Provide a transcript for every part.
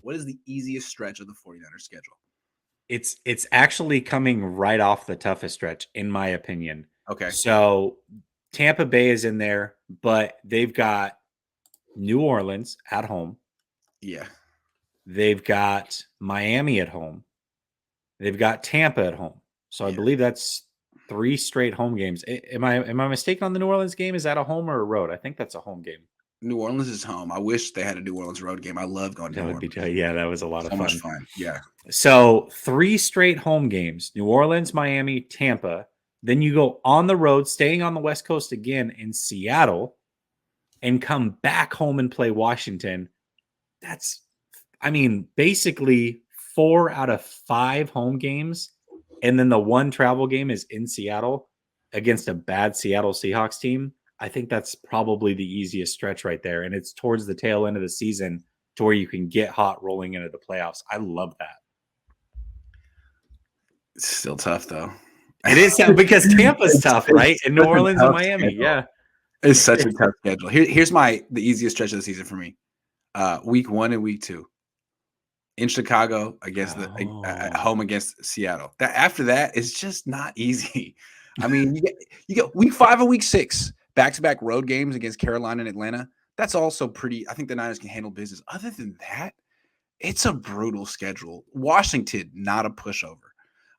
What is the easiest stretch of the 49ers schedule? It's actually coming right off the toughest stretch, in my opinion. Okay. So Tampa Bay is in there, but they've got New Orleans at home. Yeah. They've got Miami at home. They've got Tampa at home. So I believe that's 3 straight home games. Am I mistaken on the New Orleans game? Is that a home or a road? I think that's a home game. New Orleans is home. I wish they had a New Orleans road game. I love going to New Orleans. Yeah, that was a lot of fun. So much fun. Yeah. So 3 straight home games: New Orleans, Miami, Tampa. Then you go on the road, staying on the West Coast again in Seattle, and come back home and play Washington. That's, basically 4 out of 5 home games. And then the one travel game is in Seattle against a bad Seattle Seahawks team. I think that's probably the easiest stretch right there. And it's towards the tail end of the season to where you can get hot rolling into the playoffs. I love that. It's still tough, though. It is tough because Tampa's tough, right? And New Orleans and Miami, schedule. yeah. It's such a tough schedule. Here's the easiest stretch of the season for me. Week 1 and week 2. In Chicago against at home against Seattle. After that, it's just not easy. I mean, you get week 5 and week 6, back-to-back road games against Carolina and Atlanta. That's also pretty. I think the Niners can handle business. Other than that, it's a brutal schedule. Washington, not a pushover.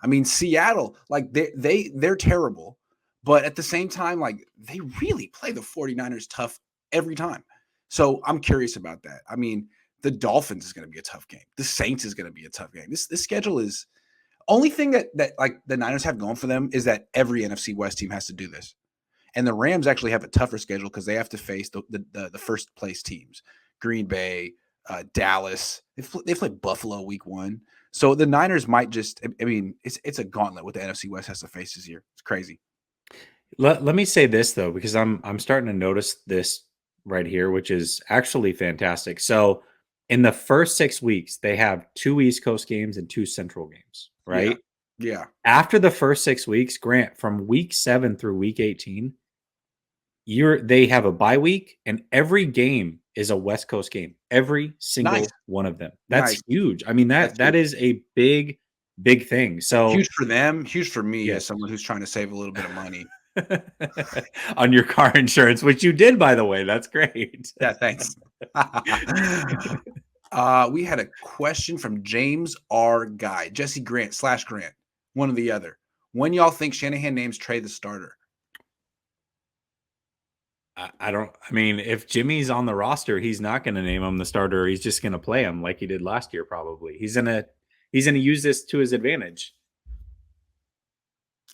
I mean, Seattle, like they're terrible, but at the same time, like they really play the 49ers tough every time. So I'm curious about that. I mean, the Dolphins is going to be a tough game. The Saints is going to be a tough game. This schedule is only thing that like the Niners have going for them is that every NFC West team has to do this. And the Rams actually have a tougher schedule because they have to face the first place teams, Green Bay, Dallas. They play Buffalo week 1. So the Niners might just, it's a gauntlet what the NFC West has to face this year. It's crazy. Let me say this, though, because I'm starting to notice this right here, which is actually fantastic. So in the first 6 weeks, they have 2 East Coast games and 2 Central games, right? Yeah. After the first 6 weeks, Grant, from week 7 through week 18, they have a bye week, and every game is a West Coast game. Every single one of them. That's huge. I mean, that is a big thing. So huge for them, huge for me as someone who's trying to save a little bit of money on your car insurance, which you did, by the way. That's great. Yeah, thanks. We had a question from James R. Guy, Jesse Grant / Grant, one or the other. When y'all think Shanahan names Trey the starter? If Jimmy's on the roster, he's not going to name him the starter. He's just going to play him like he did last year. Probably he's going to use this to his advantage.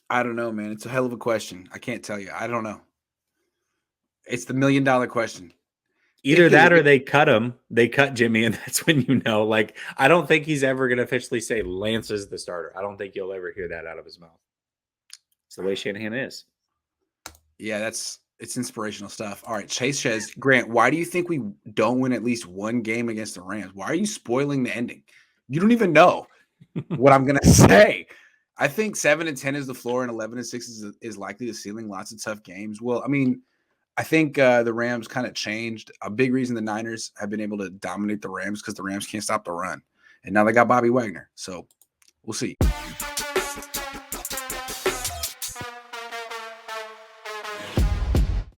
I don't know, man. It's a hell of a question. I can't tell you. I don't know. It's the $1 million question. Either that or they cut him. They cut Jimmy, and that's when you know. Like, I don't think he's ever going to officially say Lance is the starter. I don't think you'll ever hear that out of his mouth. It's the way Shanahan is. Yeah, it's inspirational stuff. All right, Chase says, Grant, why do you think we don't win at least one game against the Rams? Why are you spoiling the ending? You don't even know what I'm going to say. I think 7-10 is the floor and 11-6 is likely the ceiling. Lots of tough games. Well, I mean, I think the Rams kind of changed. A big reason the Niners have been able to dominate the Rams because the Rams can't stop the run. And now they got Bobby Wagner. So we'll see.